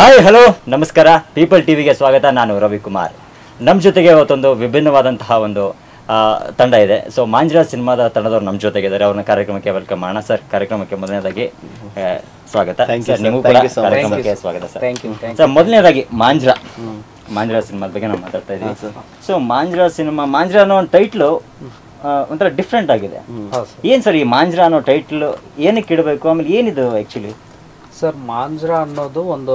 Hi hello ನಮಸ್ಕಾರ people ಟಿವಿಗೆ ಸ್ವಾಗತ. ನಾನು ರವಿಕುಮಾರ್. ನಮ್ಮ ಜೊತೆಗೆ ಇವತ್ತೊಂದು ವಿಭಿನ್ನವಾದಂತಹ ಒಂದು ತಂಡ ಇದೆ. ಸೊ ಮಾಂಜ್ರಾ ಸಿನಿಮಾದ ತಂಡದವರು ನಮ್ಮ ಜೊತೆಗಿದ್ದಾರೆ. ಅವ್ರನ್ನ ಕಾರ್ಯಕ್ರಮಕ್ಕೆ ವೆಲ್ಕಮ್ ಮಾಡೋಣ. ಸರ್, ಕಾರ್ಯಕ್ರಮಕ್ಕೆ ಮೊದಲನೇದಾಗಿ ಸ್ವಾಗತ. ಸರ್, ನಿಮಗೂ ಕೂಡ ಕಾರ್ಯಕ್ರಮಕ್ಕೆ ಸ್ವಾಗತ ಸರ್. ಸರ್, ಮೊದಲನೇದಾಗಿ ಮಾಂಜ್ರಾ ಸಿನಿಮಾದ ಬಗ್ಗೆ ನಾವು ಮಾತಾಡ್ತಾ ಇದ್ದೀವಿ. ಸೊ ಮಾಂಜ್ರಾ ಅನ್ನೋ ಒಂದು ಟೈಟ್ಲು ಒಂಥರ ಡಿಫ್ರೆಂಟ್ ಆಗಿದೆ. ಏನು ಸರ್ ಈ ಮಾಂಜ್ರಾ ಅನ್ನೋ ಟೈಟ್ಲು ಏನಕ್ಕೆ ಇಡಬೇಕು? ಆಮೇಲೆ ಏನಿದು ಆ್ಯಕ್ಚುಲಿ? ಸರ್, ಮಾಂಜ್ರಾ ಅನ್ನೋದು ಒಂದು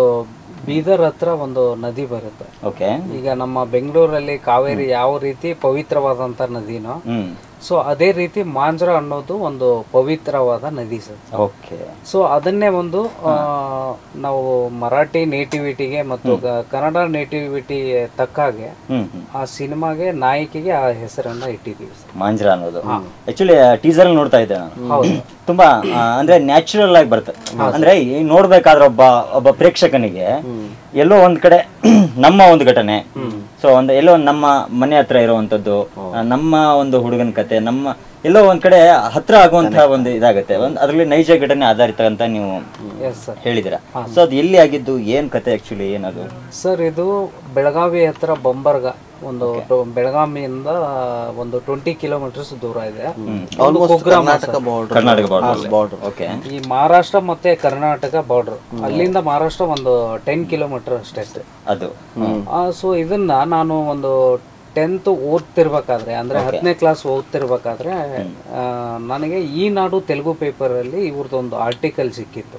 ಬೀದರ್ ಹತ್ರ ಒಂದು ನದಿ ಬರುತ್ತೆ. ಓಕೆ. ಈಗ ನಮ್ಮ ಬೆಂಗಳೂರಲ್ಲಿ ಕಾವೇರಿ ಯಾವ ರೀತಿ ಪವಿತ್ರವಾದಂತ ನದಿನೋ, ಸೊ ಅದೇ ರೀತಿ ಮಾಂಜ್ರಾ ಅನ್ನೋದು ಒಂದು ಪವಿತ್ರವಾದ ನದಿ ಸರ್. ಓಕೆ. ಸೊ ಅದನ್ನೇ ಒಂದು ನಾವು ಮರಾಠಿ ನೇಟಿವಿಟಿಗೆ ಮತ್ತು ಕನ್ನಡ ನೇಟಿವಿಟಿ ತಕ್ಕಾಗೆ ಆ ಸಿನಿಮಾಗೆ ನಾಯಕಿಗೆ ಆ ಹೆಸರನ್ನ ಇಟ್ಟಿದ್ದೀವಿ ಸರ್, ಮಾಂಜ್ರಾ ಅನ್ನೋದು. ಆಕ್ಚುಲಿ ಟೀಸರ್ ನೋಡ್ತಾ ಇದ್ದೆ ನಾನು. ತುಂಬಾ ಅಂದ್ರೆ ನ್ಯಾಚುರಲ್ ಆಗಿ ಬರುತ್ತೆ. ಅಂದ್ರೆ ನೋಡ್ಬೇಕಾದ್ರೆ ಒಬ್ಬ ಪ್ರೇಕ್ಷಕನಿಗೆ ಎಲ್ಲೋ ಒಂದ್ ಕಡೆ ನಮ್ಮ ಒಂದು ಘಟನೆ, ಸೊ ಎಲ್ಲೋ ನಮ್ಮ ಮನೆ ಹತ್ರ ಇರುವಂತದ್ದು, ನಮ್ಮ ಒಂದು ಹುಡುಗನ ಕತೆ, ನಮ್ಮ ಎಲ್ಲೋ ಒಂದ್ ಕಡೆ ಹತ್ರ ಆಗುವಂತಹ ಒಂದು ಇದಾಗುತ್ತೆ. ಅದ್ರಲ್ಲಿ ನೈಜ ಘಟನೆ ಆಧಾರಿತ ಅಂತ ನೀವು ಹೇಳಿದಿರ. ಸೊ ಅದು ಎಲ್ಲಿ ಆಗಿದ್ದು, ಏನ್ ಕತೆ ಆಕ್ಚುಲಿ ಏನದು? ಸರ್, ಇದು ಬೆಳಗಾವಿ ಹತ್ರ ಬಂಬರ್ಗ, ಒಂದು ಬೆಳಗಾವಿಯಿಂದ ಒಂದು 20 ಕಿಲೋಮೀಟರ್ಸ್ ದೂರ ಇದೆ. ಕರ್ನಾಟಕ ಬಾರ್ಡರ್. ಓಕೆ. ಈ ಮಹಾರಾಷ್ಟ್ರ ಮತ್ತೆ ಕರ್ನಾಟಕ ಬಾರ್ಡರ್, ಅಲ್ಲಿಂದ ಮಹಾರಾಷ್ಟ್ರ ಒಂದು 10 ಕಿಲೋಮೀಟರ್ ಅಷ್ಟೇ ಅದು. ಸೊ ಇದನ್ನ ನಾನು ಒಂದು 10th ಓದ್ತಿರ್ಬೇಕಾದ್ರೆ, ಅಂದ್ರೆ 10ನೇ ಕ್ಲಾಸ್ ಓದ್ತಿರ್ಬೇಕಾದ್ರೆ ನನಗೆ ಈ ನಾಡು ತೆಲುಗು ಪೇಪರ್ ಅಲ್ಲಿ ಇವ್ರದೊಂದು ಆರ್ಟಿಕಲ್ ಸಿಕ್ಕಿತ್ತು.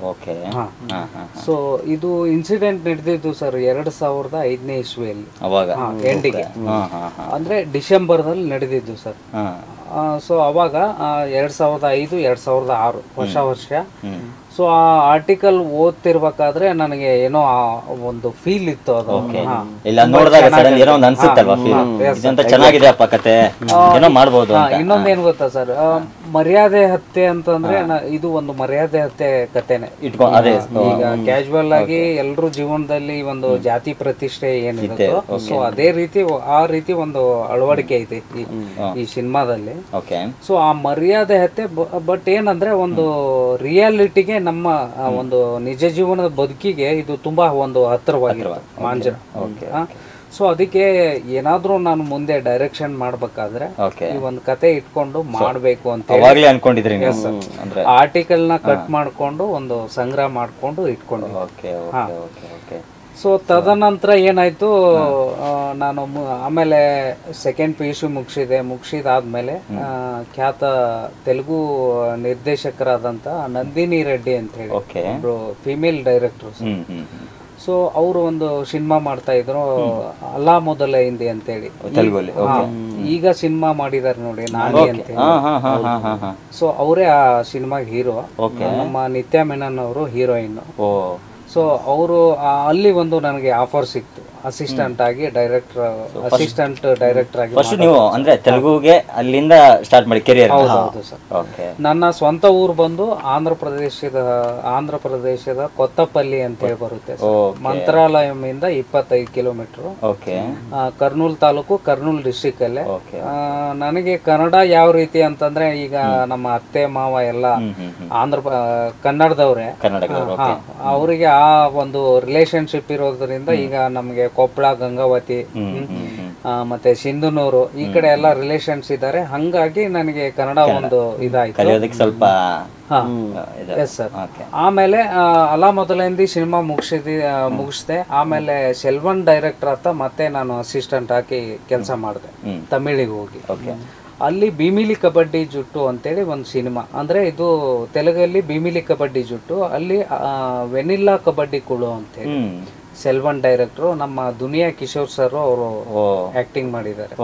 ಸೊ ಇದು ಇನ್ಸಿಡೆಂಟ್ ನಡೆದಿದ್ದು ಸರ್ 2005ನೇ ಇಸ್ವಿಯಲ್ಲಿ, ಎಂಡಿಗೆ, ಅಂದ್ರೆ ಡಿಸೆಂಬರ್ನಲ್ಲಿ ನಡೆದಿದ್ದು ಸರ್. ಸೊ ಅವಾಗ 2005, 2006 ವರ್ಷ. ಸೊ ಆ ಆರ್ಟಿಕಲ್ ಓದ್ತಿರ್ಬೇಕಾದ್ರೆ ನನಗೆ ಏನೋ ಒಂದು ಫೀಲ್ ಇತ್ತು. ಅದು ಇನ್ನೊಂದೇನ್ ಗೊತ್ತಾ ಸರ್, ಮರ್ಯಾದೆ ಹತ್ಯೆ ಅಂತಂದ್ರೆ ಇದು ಒಂದು ಮರ್ಯಾದೆ ಹತ್ಯೆ ಕಥೆನೆ. ಈಗ ಕ್ಯಾಶುವಲ್ ಆಗಿ ಎಲ್ರೂ ಜೀವನದಲ್ಲಿ ಒಂದು ಜಾತಿ ಪ್ರತಿಷ್ಠೆ ಏನಿರುತ್ತೋ, ಸೊ ಅದೇ ರೀತಿ ಆ ರೀತಿ ಒಂದು ಅಳವಡಿಕೆ ಐತಿ ಈ ಸಿನಿಮಾದಲ್ಲಿ. ಸೊ ಆ ಮರ್ಯಾದೆ ಹತ್ಯೆ, ಬಟ್ ಏನಂದ್ರೆ ಒಂದು ರಿಯಾಲಿಟಿಗೆ, ನಮ್ಮ ಒಂದು ನಿಜ ಜೀವನದ ಬದುಕಿಗೆ ಇದು ತುಂಬಾ ಒಂದು ಹತ್ತಿರವಾಗಿರುತ್ತೆ ಮಾಂಜ್ರಾ. ಸೊ ಅದಕ್ಕೆ ಏನಾದ್ರೂ ನಾನು ಮುಂದೆ ಡೈರೆಕ್ಷನ್ ಮಾಡ್ಬೇಕಾದ್ರೆ ಈ ಒಂದು ಕತೆ ಇಟ್ಕೊಂಡು ಮಾಡ್ಬೇಕು ಅಂತ ಅನ್ಕೊಂಡಿದ್ರಿ. ಆರ್ಟಿಕಲ್ ನ ಕಟ್ ಮಾಡ್ಕೊಂಡು ಒಂದು ಸಂಗ್ರಹ ಮಾಡ್ಕೊಂಡು ಇಟ್ಕೊಂಡು. ಸೊ ತದನಂತರ ಏನಾಯ್ತು, ನಾನು ಆಮೇಲೆ ಸೆಕೆಂಡ್ PUC ಮುಗಿಸಿದಾದ್ಮೇಲೆ ಖ್ಯಾತ ತೆಲುಗು ನಿರ್ದೇಶಕರಾದಂತ ನಂದಿನಿ ರೆಡ್ಡಿ ಅಂತ ಹೇಳಿ ಒಬ್ರು ಫಿಮೇಲ್ ಡೈರೆಕ್ಟರ್. ಸೊ ಅವರು ಒಂದು ಸಿನಿಮಾ ಮಾಡ್ತಾ ಇದ್ರು, ಅಲ್ಲಾ ಮೊದಲ ಹಿಂದಿ ಅಂತೇಳಿ. ಈಗ ಸಿನಿಮಾ ಮಾಡಿದಾರೆ ನೋಡಿ, ನಾನಿ ಅಂತ. ಸೊ ಅವರೇ ಆ ಸಿನಿಮಾಗೆ ಹೀರೋ, ನಮ್ಮ ನಿತ್ಯಾ ಮೆನನ್ ಅವರು ಹೀರೋಯಿನ್. ಸೊ ಅವರು ಅಲ್ಲಿ ಒಂದು ನನಗೆ ಆಫರ್ ಸಿಕ್ತು, ಅಸಿಸ್ಟೆಂಟ್ ಆಗಿ ಅಸಿಸ್ಟೆಂಟ್ ಡೈರೆಕ್ಟರ್ ಆಗಿ. ನೀವು ಅಂದ್ರೆ ತೆಲುಗುಗೆ ಅಲ್ಲಿಂದ ಸ್ಟಾರ್ಟ್ ಮಾಡಿ ಕೆರಿಯರ್? ಹೌದು ಸರ್. ನನ್ನ ಸ್ವಂತ ಊರು ಬಂದು ಆಂಧ್ರ ಪ್ರದೇಶದ ಕೊತ್ತಪಲ್ಲಿ ಅಂತ ಹೇಳಿ ಬರುತ್ತೆ. ಮಂತ್ರಾಲಯದಿಂದ 25 ಕಿಲೋಮೀಟರ್, ಕರ್ನೂಲ್ ತಾಲೂಕು, ಕರ್ನೂಲ್ ಡಿಸ್ಟಿಕ್ ಅಲ್ಲೇ. ನನಗೆ ಕನ್ನಡ ಯಾವ ರೀತಿ ಅಂತಂದ್ರೆ, ಈಗ ನಮ್ಮ ಅತ್ತೆ ಮಾವ ಎಲ್ಲ ಕನ್ನಡದವ್ರೆ. ಅವರಿಗೆ ಆ ಒಂದು ರಿಲೇಶನ್ಶಿಪ್ ಇರೋದ್ರಿಂದ ಈಗ ನಮ್ಗೆ ಕೊಪ್ಪಳ, ಗಂಗಾವತಿ ಮತ್ತೆ ಸಿಂಧನೂರು ಈ ಕಡೆ ಎಲ್ಲ ರಿಲೇಷನ್ಸ್ ಇದ್ದಾರೆ. ಹಂಗಾಗಿ ನನಗೆ ಕನ್ನಡ ಒಂದು ಇದಾಯ್ತು ಸ್ವಲ್ಪ. Yes sir. ಆಮೇಲೆ ಅಲಾ ಮೊದಲಿಂದ ಸಿನಿಮಾ ಮುಗಿಸ್ದೆ. ಆಮೇಲೆ ಸೆಲ್ವನ್ ಡೈರೆಕ್ಟರ್ ಅಂತ ಮತ್ತೆ ನಾನು ಅಸಿಸ್ಟೆಂಟ್ ಹಾಕಿ ಕೆಲಸ ಮಾಡಿದೆ ತಮಿಳಿಗೆ ಹೋಗಿ. ಅಲ್ಲಿ ಭೀಮಿಲಿ ಕಬಡ್ಡಿ ಜುಟ್ಟು ಅಂತೇಳಿ ಒಂದು ಸಿನಿಮಾ, ಅಂದ್ರೆ ಇದು ತೆಲುಗಲ್ಲಿ ಭೀಮಿಲಿ ಕಬಡ್ಡಿ ಜುಟ್ಟು, ಅಲ್ಲಿ ವೆನಿಲ್ಲಾ ಕಬಡ್ಡಿ ಕುಳು ಅಂತೇಳಿ ಸೆಲ್ವನ್ ಡೈರೆಕ್ಟರ್, ನಮ್ಮ ದುನಿಯಾ ಕಿಶೋರ್ ಸರ್ ಅವರು ಆಕ್ಟಿಂಗ್ ಮಾಡಿದ್ದಾರೆ.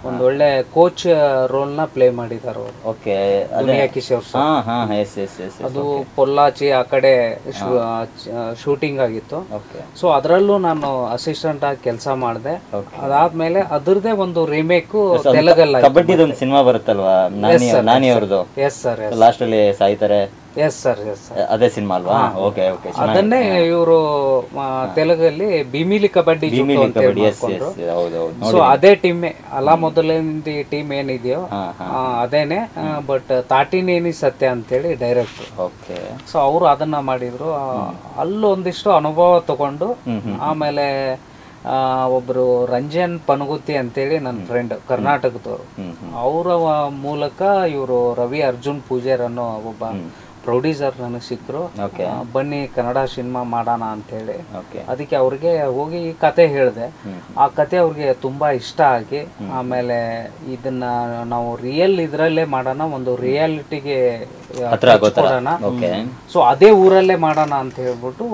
ಒಂದು ಒಳ್ಳೆ ಕೋಚ್ ರೋಲ್ ನ ಪ್ಲೇ ಮಾಡಿದ್ದಾರೆ ಅವರು, ದುನಿಯಾ ಕಿಶೋರ್ ಸರ್. ಅದು ಪೊಲ್ಲಾಚಿ ಆ ಕಡೆ ಶೂಟಿಂಗ್ ಆಗಿತ್ತು. ಸೊ ಅದರಲ್ಲೂ ನಾನು ಅಸಿಸ್ಟೆಂಟ್ ಆಗಿ ಕೆಲಸ ಮಾಡಿದೆ. ಅದಾದ್ಮೇಲೆ ಅದ್ರದೇ ಒಂದು ರಿಮೇಕ್ ತೆಲುಗಲ್ಲ ಕಬಡ್ಡಿ ಸಿನಿಮಾ ಬರುತ್ತಲ್ವಾ, ನಾನಿ ಅವ್ರದ್ದು. Yes sir. ಲಾಸ್ಟ್ ಅಲ್ಲಿ ಸಾಯ್ತಾರೆ. ಎಸ್ ಸರ್ ಅದೇ ಸಿನಿಮಾ ಅಲ್ವಾ? Okay okay. ಅದನ್ನೇ ಇವರು ತೆಲುಗಲ್ಲಿ ಭೀಮಿಲಿ ಕಬಡ್ಡಿ ಜುಟ್ಟು ಅಂತ ಹೇಳಿ ಮಾಡ್ಕೊಂಡ್ರು. ಸೊ ಅದೇ ಟೀಮೇ ಅಲ್ಲ, ಮೊದಲಿಂದ ಟೀಮ್ ಏನಿದೆಯೋ ಅದೇನೆ, ಬಟ್ ತಾಟಿನೇನಿ ಸತ್ಯ ಅಂತೇಳಿ ಡೈರೆಕ್ಟರ್. ಓಕೆ. ಸೊ ಅವರು ಅದನ್ನ ಮಾಡಿದ್ರು. ಅಲ್ಲೊಂದಿಷ್ಟು ಅನುಭವ ತಗೊಂಡು ಆಮೇಲೆ ಒಬ್ರು ರಂಜನ್ ಪನಗುತ್ತಿ ಅಂತೇಳಿ ನನ್ನ ಫ್ರೆಂಡ್ ಕರ್ನಾಟಕದವರು, ಅವರ ಮೂಲಕ ಇವರು ರವಿ ಅರ್ಜುನ್ ಪೂಜಾರ್ ಅನ್ನೋ ಒಬ್ಬ ಪ್ರೊಡ್ಯೂಸರ್ ನನಗೆ ಸಿಕ್ಕರು. ಬನ್ನಿ ಕನ್ನಡ ಸಿನಿಮಾ ಮಾಡೋಣ ಅಂತೇಳಿ. ಅದಕ್ಕೆ ಅವ್ರಿಗೆ ಹೋಗಿ ಈ ಕತೆ ಹೇಳಿದೆ. ಆ ಕತೆ ಅವ್ರಿಗೆ ತುಂಬಾ ಇಷ್ಟ ಆಗಿ ಆಮೇಲೆ ಇದನ್ನ ನಾವು ರಿಯಲ್ ಇದ್ರಲ್ಲೇ ಮಾಡೋಣ, ಒಂದು ರಿಯಾಲಿಟಿಗೆ ಕೊಡೋಣ, ಸೊ ಅದೇ ಊರಲ್ಲೇ ಮಾಡೋಣ ಅಂತ ಹೇಳ್ಬಿಟ್ಟು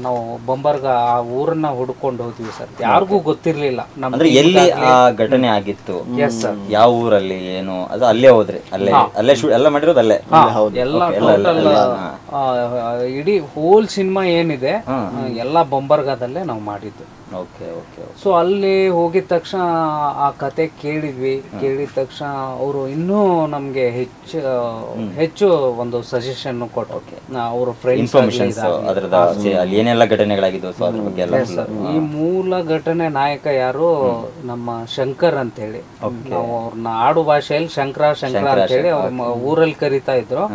ನಾವು ಬಂಬರ್ಗ ಆ ಊರನ್ನ ಹುಡ್ಕೊಂಡು ಹೋದ್ವಿ ಸರ್. ಯಾರಿಗೂ ಗೊತ್ತಿರ್ಲಿಲ್ಲ ನಮ್ಗೆ ಎಲ್ಲಿ ಆ ಘಟನೆ ಆಗಿತ್ತು. Yes sir. ಯಾವ ಊರಲ್ಲಿ ಏನು ಅದು ಅಲ್ಲೇ ಹೋದ್ರಿ? ಅಲ್ಲೇ ಅಲ್ಲೇ ಎಲ್ಲ ಮಾಡಿರೋದು ಅಲ್ಲೇ? ಎಲ್ಲ ಇಡೀ ಹೋಲ್ ಸಿನಿಮಾ ಏನಿದೆ ಎಲ್ಲ ಬೊಂಬರ್ಗಾದಲ್ಲೇ ನಾವು ಮಾಡಿದ್ದು. ಸೊ ಅಲ್ಲಿ ಹೋಗಿದ ತಕ್ಷಣ ಆ ಕತೆ ಕೇಳಿದ್ವಿ. ಕೇಳಿದ ತಕ್ಷಣ ಅವರು ಇನ್ನೂ ನಮ್ಗೆ ಹೆಚ್ಚು ಒಂದು ಸಜೆಷನ್ ಕೊಟ್ಟು ಅವ್ರ ಫ್ರೆಂಡ್ಸ್ ಏನೆಲ್ಲ ಘಟನೆಗಳಾಗಿದ್ದು ಈ ಮೂಲ ಘಟನೆ ನಾಯಕ ಯಾರು ನಮ್ಮ ಶಂಕರ್ ಅಂತ ಹೇಳಿ, ನಾವು ಅವ್ರನ್ನ ಆಡು ಭಾಷೆಯಲ್ಲಿ ಶಂಕರ ಅಂತ ಹೇಳಿ ಅವ್ರ ಊರಲ್ಲಿ ಕರಿತಾ ಇದ್ರು.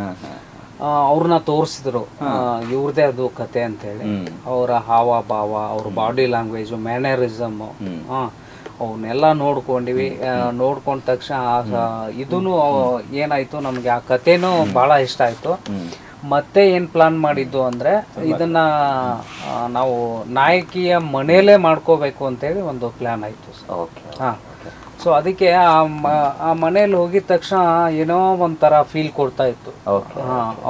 ಅವ್ರನ್ನ ತೋರಿಸಿದ್ರು, ಇವ್ರದೇ ಅದು ಕತೆ ಅಂತ ಹೇಳಿ. ಅವರ ಹಾವ ಭಾವ, ಅವ್ರ ಬಾಡಿ ಲ್ಯಾಂಗ್ವೇಜ್, ಮ್ಯಾನರಿಸಮ್, ಅವನ್ನೆಲ್ಲ ನೋಡ್ಕೊಂಡಿವಿ. ನೋಡ್ಕೊಂಡ ತಕ್ಷಣ ಇದೂನು ಏನಾಯ್ತು, ನಮ್ಗೆ ಆ ಕತೆನೂ ಬಹಳ ಇಷ್ಟ ಆಯ್ತು. ಮತ್ತೆ ಏನ್ ಪ್ಲಾನ್ ಮಾಡಿದ್ದು ಅಂದ್ರೆ ಇದನ್ನ ನಾವು ನಾಯಕಿಯ ಮನೆಯಲ್ಲೇ ಮಾಡ್ಕೋಬೇಕು ಅಂತೇಳಿ ಒಂದು ಪ್ಲಾನ್ ಆಯ್ತು. ಸೊ ಅದಕ್ಕೆ ಆ ಮನೇಲಿ ಹೋಗಿದ ತಕ್ಷಣ ಏನೋ ಒಂಥರ ಫೀಲ್ ಕೊಡ್ತಾ ಇತ್ತು.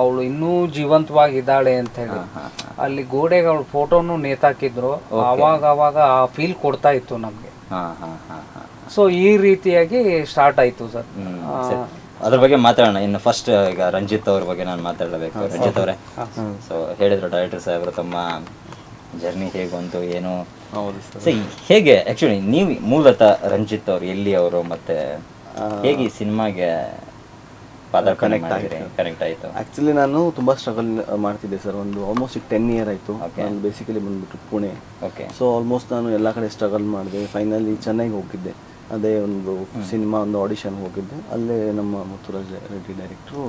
ಅವಳು ಇನ್ನೂ ಜೀವಂತವಾಗಿದ್ದಾಳೆ ಅಂತ ಹೇಳಿ ಅಲ್ಲಿ ಗೋಡೆಗೆ ಅವಳ ಫೋಟೋನು ನೇತಾಕಿದ್ರು. ಅವಾಗ ಆ ಫೀಲ್ ಕೊಡ್ತಾ ಇತ್ತು ನಮ್ಗೆ. ಸೊ ಈ ರೀತಿಯಾಗಿ ಸ್ಟಾರ್ಟ್ ಆಯ್ತು ಸರ್. ಅದ್ರ ಬಗ್ಗೆ ಮಾತಾಡೋಣ. ಇನ್ನು ಫಸ್ಟ್ ಈಗ ರಂಜಿತ್ ಅವ್ರ ಬಗ್ಗೆ ನಾನು ಮಾತಾಡಬೇಕು. ರಂಜಿತ್ ಅವರೇ, ಸೊ ಹೇಳಿದ್ರು ಡೈರೆಕ್ಟರ್ ಸಾಹೇಬ್ರು ತಮ್ಮ ಜರ್ನಿ ಹೇಗಂತು ಏನು, ಹೇಗೆ ಆಕ್ಚುಲಿ ನೀವು ಮೂಲತಃ ರಂಜಿತ್ ಅವ್ರು ಎಲ್ಲಿ ಅವರು, ಮತ್ತೆ ಹೇಗೆ ಈ ಸಿನಿಮಾಗೆ ಕನೆಕ್ಟ್ ಆಯಿತು? ಆ್ಯಕ್ಚುಲಿ ನಾನು ತುಂಬ ಸ್ಟ್ರಗಲ್ ಮಾಡ್ತಿದ್ದೆ ಸರ್. ಒಂದು ಆಲ್ಮೋಸ್ಟ್ 10 ಇಯರ್ ಆಯಿತು. ನಾನು ಬೇಸಿಕಲಿ ಬಂದ್ಬಿಟ್ಟು ಪುಣೆ. ಸೊ ಆಲ್ಮೋಸ್ಟ್ ನಾನು ಎಲ್ಲ ಕಡೆ ಸ್ಟ್ರಗಲ್ ಮಾಡಿದೆ. ಫೈನಲಿ ಚೆನ್ನೈಗೆ ಹೋಗಿದ್ದೆ. ಅದೇ ಒಂದು ಸಿನಿಮಾ ಒಂದು ಆಡಿಷನ್ ಹೋಗಿದ್ದೆ. ಅಲ್ಲೇ ನಮ್ಮ ಮುತ್ತುರಾಜ್ ರೆಡ್ಡಿ ಡೈರೆಕ್ಟ್ರು,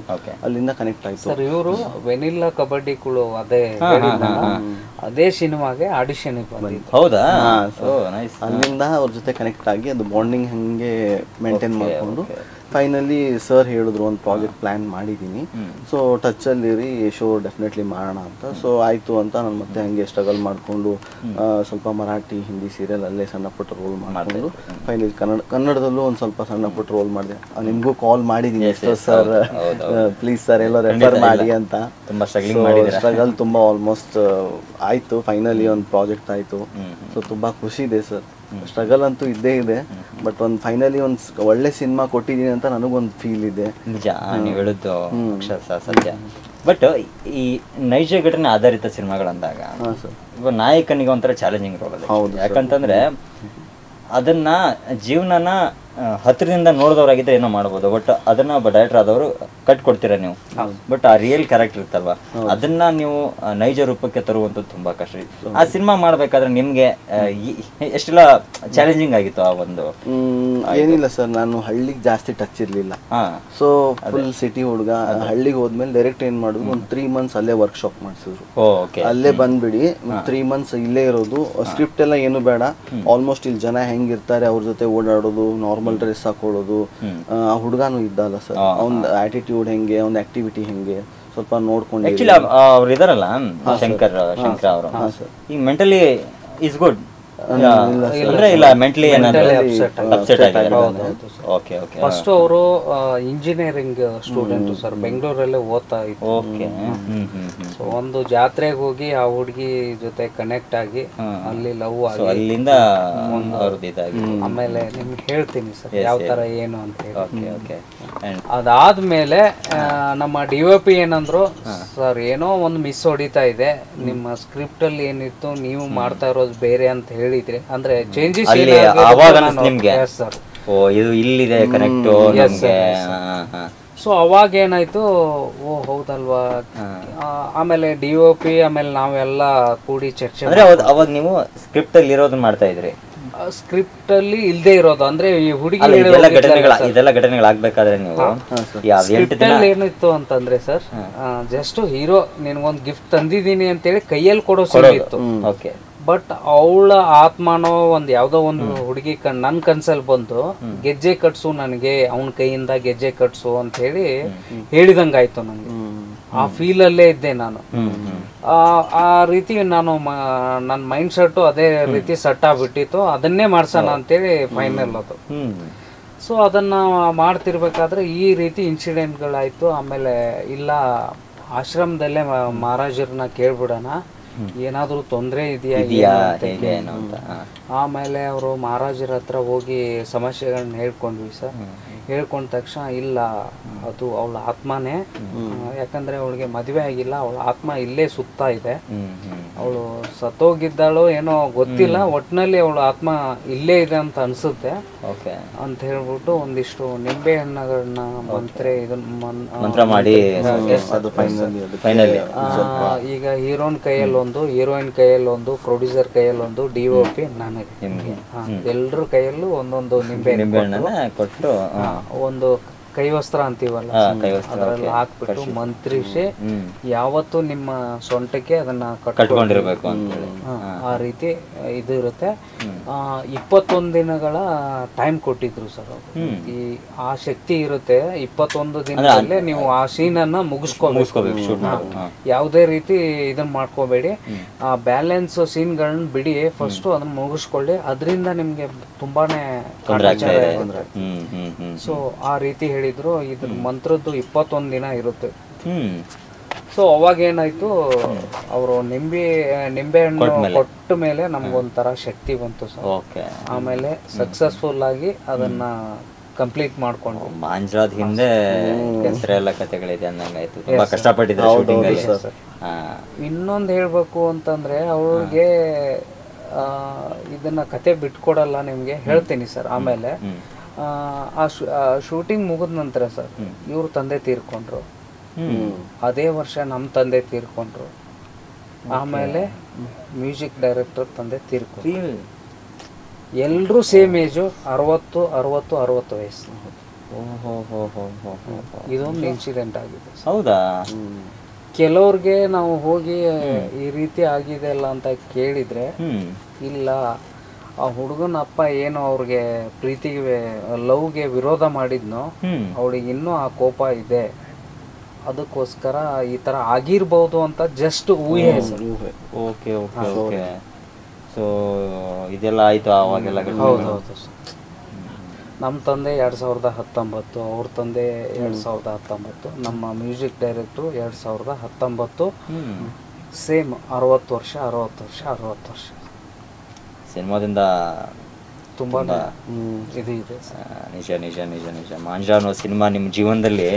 ಅಲ್ಲಿಂದ ಕನೆಕ್ಟ್ ಆಯ್ತು ಸರ್. ಇವರು ವೆನಿಲ್ಲಾ ಕಬಡ್ಡಿ ಕುಳು ಅದೇ ಸಿನಿಮಾಗೆ ಆಡಿಷನ್ ಬಂದಿದ್ದು. ಹೌದಾ? ಅಲ್ಲಿಂದ ಅವ್ರ ಜೊತೆ ಕನೆಕ್ಟ್ ಆಗಿ ಅದು ಬಾಂಡಿಂಗ್ ಹಂಗೆ ಮೇಂಟೈನ್ ಮಾಡಿಕೊಂಡು ಫೈನಲಿ ಸರ್ ಹೇಳಿದ್ರು ಒಂದು ಪ್ರಾಜೆಕ್ಟ್ ಪ್ಲಾನ್ ಮಾಡಿದ್ದೀನಿ, ಸೊ ಟಚಲ್ಲಿರಿ, ಶೋ ಡೆಫಿನೆಟ್ಲಿ ಮಾಡೋಣ ಅಂತ. ಸೊ ಆಯಿತು ಅಂತ ನಾನು ಮತ್ತೆ ಹಂಗೆ ಸ್ಟ್ರಗಲ್ ಮಾಡಿಕೊಂಡು ಸ್ವಲ್ಪ ಮರಾಠಿ ಹಿಂದಿ ಸೀರಿಯಲ್ ಅಲ್ಲೇ ಸಣ್ಣ ಪುಟ್ಟ ರೋಲ್ ಮಾಡಿಕೊಂಡು ಫೈನಲಿ ಕನ್ನಡದಲ್ಲೂ ಒಂದು ಸ್ವಲ್ಪ ಸಣ್ಣ ಪುಟ್ಟ ರೋಲ್ ಮಾಡಿದೆ. ನಿಮಗೂ ಕಾಲ್ ಮಾಡಿದ್ದೀನಿ sir, please sir yellow refer ಮಾಡಿ ಅಂತ. ಸ್ಟ್ರಗಲ್ ತುಂಬ ಆಲ್ಮೋಸ್ಟ್ ಆಯಿತು. ಫೈನಲಿ ಒಂದು ಪ್ರಾಜೆಕ್ಟ್ ಆಯಿತು. ಸೊ ತುಂಬ ಖುಷಿ ಇದೆ ಸರ್. ಸ್ಟ್ರಗಲ್ ಅಂತೂ ಇದ್ದೇ ಇದೆ, ಬಟ್ ಒಂದು ಫೈನಲಿ ಒಂದು ಒಳ್ಳೆ ಸಿನಿಮಾ ಕೊಟ್ಟಿದ್ದೀನಿ ಅಂತ ನನಗೊಂದು ಫೀಲ್ ಇದೆ. ನಿಜ ನೀವು ಹೇಳಿದ್ದು ಸತ್ಯ. ಬಟ್ ಈ ನೈಜ ಘಟನೆ ಆಧಾರಿತ ಸಿನಿಮಾಗಳಂದಾಗ ಇವಾಗ ನಾಯಕನಿಗೆ ಒಂಥರ ಚಾಲೆಂಜಿಂಗ್ ರೋಲ್ ಅದೇ. ಯಾಕಂತಂದ್ರೆ ಅದನ್ನ ಜೀವನನ ಹತ್ತಿರದಿಂದ ನೋಡಿದವರಾಗಿದ್ರೆ ಏನೋ ಮಾಡ್ಬೋದು, ಬಟ್ ಅದನ್ನ ಒಬ್ಬ ಡೈರೆಕ್ಟರ್ ಆದವರು ಕಟ್ಕೊಡ್ತೀರಾ ನೀವು. ಬಟ್ ಆ ರಿಯಲ್ ಕ್ಯಾರೆಕ್ಟರ್ ಇರ್ತಲ್ವಾ, ಅದನ್ನ ನೀವು ನೈಜ ರೂಪಕ್ಕೆ ತರುವಂಥದ್ದು ತುಂಬಾ ಕಷ್ಟ. ಆ ಸಿನಿಮಾ ಮಾಡ್ಬೇಕಾದ್ರೆ ನಿಮ್ಗೆ ಎಷ್ಟೆಲ್ಲ ಚಾಲೆಂಜಿಂಗ್ ಆಗಿತ್ತು? ಆ ಒಂದು ಏನಿಲ್ಲ ಸರ್, ನಾನು ಹಳ್ಳಿಗೆ ಜಾಸ್ತಿ ಟಚ್ ಇರ್ಲಿಲ್ಲ. ಸೊ ಫುಲ್ ಸಿಟಿ ಹುಡುಗ. ಹಳ್ಳಿಗೆ ಹೋದ್ಮೇಲೆ ಡೈರೆಕ್ಟ್ ಏನ್ ಮಾಡಿದ್ರು, ಒಂದು 3 months ಅಲ್ಲೇ ವರ್ಕ್ಶಾಪ್ ಮಾಡಿಸಿದ್ರು. ಅಲ್ಲೇ ಬಂದ್ಬಿಡಿ, 3 months ಇಲ್ಲೇ ಇರೋದು, ಸ್ಕ್ರಿಪ್ಟ್ ಎಲ್ಲ ಏನು ಬೇಡ, ಆಲ್ಮೋಸ್ಟ್ ಇಲ್ಲಿ ಜನ ಹೆಂಗಿರ್ತಾರೆ ಅವ್ರ ಜೊತೆ ಓಡಾಡೋದು, ನಾರ್ಮಲ್ ಡ್ರೆಸ್ ಹಾಕೊಳ್ಳೋದು. ಆ ಹುಡುಗಾನು ಇದ್ದಲ್ಲ ಸರ್, ಅವ್ನ ಆಟಿಟ್ಯೂಡ್ ಹೆಂಗೆ, ಅವ್ನ ಆಕ್ಟಿವಿಟಿ ಹೆಂಗೆ ಸ್ವಲ್ಪ ನೋಡ್ಕೊಂಡು. ಆಕ್ಚುಲಿ ಅವ್ರು ಇದಾರಲ್ಲ ಶಂಕರ್ ಅವರು, ಈ ಮೆಂಟಲಿ ಇಸ್ ಗುಡ್ ಅಂದ್ರೆ ಇಲ್ಲ ಮೆಂಟಲಿ ಅಪ್ಸೆಟ್ ಆಗಿದೆ. Okay okay. ಫಸ್ಟ್ ಅವರು ಇಂಜಿನಿಯರಿಂಗ್ ಸ್ಟೂಡೆಂಟ್ ಸರ್, ಬೆಂಗಳೂರಲ್ಲೇ ಓದ್ತಾ ಇತ್ತು. ಸೊ ಒಂದು ಜಾತ್ರೆಗೆ ಹೋಗಿ ಆ ಹುಡುಗಿ ಜೊತೆ ಕನೆಕ್ಟ್ ಆಗಿ ಅಲ್ಲಿ ಲವ್ ಆಗಿ ಅಲ್ಲಿಂದ ಆಮೇಲೆ ನಿಮ್ಗೆ ಹೇಳ್ತೀನಿ ಸರ್ ಯಾವ ತರ ಏನು ಅಂತ ಹೇಳಿ. ಅದಾದ್ಮೇಲೆ ನಮ್ಮ DOP ಏನಂದ್ರು, ಸರ್ ಏನೋ ಒಂದು ಮಿಸ್ ಹೊಡಿತಾ ಇದೆ, ನಿಮ್ಮ ಸ್ಕ್ರಿಪ್ಟ್ ಅಲ್ಲಿ ಏನಿತ್ತು ನೀವು ಮಾಡ್ತಾ ಇರೋದು ಬೇರೆ ಅಂತ ಹೇಳಿದ್ರೆ, ಅಂದ್ರೆ ಚೇಂಜಸ್ ಸರ್. ಓ ಇದು ಇಲ್ಲಿದೆ ಕನೆಕ್ಟ್ ನಮ್ಗೆ. ಸೊ ಅವಾಗ ಏನಾಯ್ತು, ಓ ಹೌದಲ್ವಾ. ಆಮೇಲೆ DOP ಆಮೇಲೆ ನಾವೆಲ್ಲ ಕೂಡಿ ಚರ್ಚೆ ಅಂದ್ರೆ ಅವಾಗ ನೀವು ಸ್ಕ್ರಿಪ್ಟ್ ಅಲ್ಲಿ ಇರೋದನ್ನ ಮಾಡ್ತಾ ಇದ್ರಿ, ಸ್ಕ್ರಿಪ್ಟ್ ಅಲ್ಲಿ ಇಲ್ದೇ ಇರೋದು ಅಂದ್ರೆ ಈ ಹುಡುಗಿ ಇದೆಲ್ಲ ಘಟನೆಗಳಾಗ್ಬೇಕಾದ್ರೆ ನೀವು ಸ್ಕ್ರಿಪ್ಟ್ ಅಲ್ಲಿ ಏನಿತ್ತು ಅಂತಂದ್ರೆ ಸರ್, ಜಸ್ಟ್ ಹೀರೋ ನಿನ್ಗೊಂದ್ ಗಿಫ್ಟ್ ತಂದಿದ್ದೀನಿ ಅಂತೇಳಿ ಕೈಯಲ್ಲಿ ಕೊಡೋ ಸೀನ್ ಇತ್ತು. ಓಕೆ. ಬಟ್ ಅವಳ ಆತ್ಮನೋ ಒಂದ್ ಯಾವ್ದೋ ಒಂದು ಹುಡುಗಿ ನನ್ ಕನ್ಸಲ್ಲಿ ಬಂದು ಗೆಜ್ಜೆ ಕಟ್ಸು ನನಗೆ, ಅವನ ಕೈಯಿಂದ ಗೆಜ್ಜೆ ಕಟ್ಸು ಅಂತ ಹೇಳಿ ಹೇಳಿದಂಗಾಯ್ತು ನಂಗೆ. ಆ ಫೀಲ್ ಅಲ್ಲೇ ಇದ್ದೆ ನಾನು. ಆ ರೀತಿ ನಾನು ನನ್ನ ಮೈಂಡ್ ಸೆಟ್ ಅದೇ ರೀತಿ ಸೆಟ್ ಆಗ್ಬಿಟ್ಟಿತ್ತು. ಅದನ್ನೇ ಮಾಡ್ಸೋಣ ಅಂತೇಳಿ ಫೈನಲ್ ಅದು. ಸೊ ಅದನ್ನ ಮಾಡ್ತಿರ್ಬೇಕಾದ್ರೆ ಈ ರೀತಿ ಇನ್ಸಿಡೆಂಟ್ಗಳಾಯ್ತು. ಆಮೇಲೆ ಇಲ್ಲ ಆಶ್ರಮದಲ್ಲೇ ಮಹಾರಾಜರನ್ನ ಕೇಳ್ಬಿಡೋಣ, ಏನಾದ್ರೂ ತೊಂದರೆ ಇದೆಯಾ ಅಂತ. ಆಮೇಲೆ ಅವರು ಮಹಾರಾಜರ ಹತ್ರ ಹೋಗಿ ಸಮಸ್ಯೆಗಳನ್ನ ಹೇಳ್ಕೊಂಡ್ವಿ ಸರ್. ಹೇಳ್ಕೊಂಡ ತಕ್ಷಣ ಇಲ್ಲ ಅದು ಅವಳ ಆತ್ಮನೇ, ಯಾಕಂದ್ರೆ ಅವಳಿಗೆ ಮದುವೆ ಆಗಿಲ್ಲ, ಅವಳ ಆತ್ಮ ಇಲ್ಲೇ ಸುತ್ತಾ ಇದೆ, ಅವಳು ಸತ್ತೋಗಿದ್ದಾಳೋ ಏನೋ ಗೊತ್ತಿಲ್ಲ, ಒಟ್ಟಿನಲ್ಲಿ ಅವಳ ಆತ್ಮ ಇಲ್ಲೇ ಇದೆ ಅಂತ ಅನ್ಸುತ್ತೆ ಅಂತ ಹೇಳ್ಬಿಟ್ಟು ಒಂದಿಷ್ಟು ನಿಂಬೆ ಹಣ್ಣುಗಳನ್ನ ಮಂತ್ರ ಮಾಡಿ ಈಗ ಹೀರೋನ್ ಕೈಯಲ್ಲಿ ಒಂದು, ಹೀರೋಯಿನ್ ಕೈಯಲ್ಲಿ ಒಂದು, ಪ್ರೊಡ್ಯೂಸರ್ ಕೈಯಲ್ಲಿ ಒಂದು, DOP ನನಗೆ, ಎಲ್ರ ಕೈಯಲ್ಲೂ ಒಂದೊಂದು ನಿಂಬೆ ಕೊಟ್ಟು ಒಂದು ಕೈವಸ್ತ್ರ ಅಂತೀವಲ್ಲ ಅದ್ರಲ್ಲಿ ಹಾಕ್ಬಿಟ್ಟು ಮಂತ್ರಿಸಿ ಯಾವತ್ತು ನಿಮ್ಮ ಸೊಂಟಕ್ಕೆ ಅದನ್ನ ಕಟ್ಕೊಂಡಿರ್ಬೇಕು ಅಂತ ಆ ರೀತಿ ಇದು ಇರುತ್ತೆ. 21 ದಿನಗಳ ಟೈಮ್ ಕೊಟ್ಟಿದ್ರು ಸರ್. ಈ ಆ ಶಕ್ತಿ ಇರುತ್ತೆ, 21 ದಿನದಲ್ಲೇ ನೀವು ಆ ಸೀನ್ ಅನ್ನ ಮುಗಿಸ್ಕೋಬೇಕು. ಯಾವುದೇ ರೀತಿ ಇದನ್ನ ಮಾಡ್ಕೋಬೇಡಿ, ಆ ಬ್ಯಾಲೆನ್ಸ್ ಸೀನ್ಗಳನ್ನ ಬಿಡಿ, ಫಸ್ಟ್ ಅದನ್ನ ಮುಗಿಸ್ಕೊಳ್ಳಿ, ಅದರಿಂದ ನಿಮ್ಗೆ ತುಂಬಾನೇ ಸೊ ಆ ರೀತಿ ಹೇಳಿದ್ರು. ಇದ್ರ ಮಂತ್ರದ್ದು 21 ದಿನ ಇರುತ್ತೆ. ಸೊ ಅವಾಗ ಏನಾಯ್ತು, ಅವರು ನಿಂಬೆ ಹಣ್ಣು ಕೊಟ್ಟ ಮೇಲೆ ನಮ್ಗೊಂಥರ ಶಕ್ತಿ ಬಂತು ಸರ್. ಆಮೇಲೆ ಸಕ್ಸಸ್ಫುಲ್ ಆಗಿ ಅದನ್ನ ಕಂಪ್ಲೀಟ್ ಮಾಡ್ಕೊಂಡು ಮಾಂಜ್ರಾದ್ ಹಿಂದೆ ಎಲ್ಲ ಕಥೆಗಳಿದೆ ಅಂದಂಗಾಯ್ತು. ತುಂಬಾ ಕಷ್ಟಪಟ್ಟಿದ್ರು ಶೂಟಿಂಗ್ ಅಲ್ಲಿ. ಇನ್ನೊಂದು ಹೇಳ್ಬೇಕು ಅಂತಂದ್ರೆ ಅವ್ರಿಗೆ ಇದನ್ನ ಕತೆ ಬಿಟ್ಕೊಡಲ್ಲ ನಿಮ್ಗೆ, ಹೇಳ್ತೀನಿ ಸರ್. ಆಮೇಲೆ ಆ ಶೂಟಿಂಗ್ ಮುಗಿದ ನಂತರ ಸರ್ ಇವ್ರ ತಂದೆ ತೀರ್ಕೊಂಡ್ರು. ಅದೇ ವರ್ಷ ನಮ್ಮ ತಂದೆ ತೀರ್ಕೊಂಡ್ರು. ಆಮೇಲೆ ಮ್ಯೂಸಿಕ್ ಡೈರೆಕ್ಟರ್ ತಂದೆ ತೀರ್ಕೊಂಡ್ರು. ಎಲ್ರೂ ಸೇಮ್ ಏಜು, 60 ವಯಸ್ಸು. ಇದೊಂದು ಇನ್ಸಿಡೆಂಟ್ ಆಗಿದೆ. ಹೌದಾ? ಕೆಲವ್ರಿಗೆ ನಾವು ಹೋಗಿ ಈ ರೀತಿ ಆಗಿದೆ ಅಲ್ಲ ಅಂತ ಕೇಳಿದ್ರೆ, ಇಲ್ಲ ಆ ಹುಡುಗನ ಅಪ್ಪ ಏನು ಅವ್ರಿಗೆ ಪ್ರೀತಿಗೆ ಲವ್ಗೆ ವಿರೋಧ ಮಾಡಿದ್ನೋ, ಅವಳಿಗೆ ಇನ್ನೂ ಆ ಕೋಪ ಇದೆ, ಅದಕ್ಕೋಸ್ಕರ ಈ ತರ ಆಗಿರ್ಬಹುದು ಅಂತ ಜಸ್ಟ್ ಊಹೆ. Okay okay okay. ಸೊ ಇದೆಲ್ಲ ಆಯ್ತು ಅವಾಗೆಲ್ಲ? ಹೌದೌದು. ನಮ್ಮ ತಂದೆ 2019, ಅವ್ರ ತಂದೆ 2019, ನಮ್ಮ ಮ್ಯೂಸಿಕ್ ಡೈರೆಕ್ಟ್ರು 2019. ಸೇಮ್ 60 ವರ್ಷ. ಸಿನಿಮಾದಿಂದ ತುಂಬಾ ಇದು ಇದೆ. ನಿಜ ನಿಜ ನಿಜ ನಿಜ. ಮಾಂಜ್ರಾ ಅನ್ನೋ ಸಿನಿಮಾ ನಿಮ್ಮ ಜೀವನದಲ್ಲಿ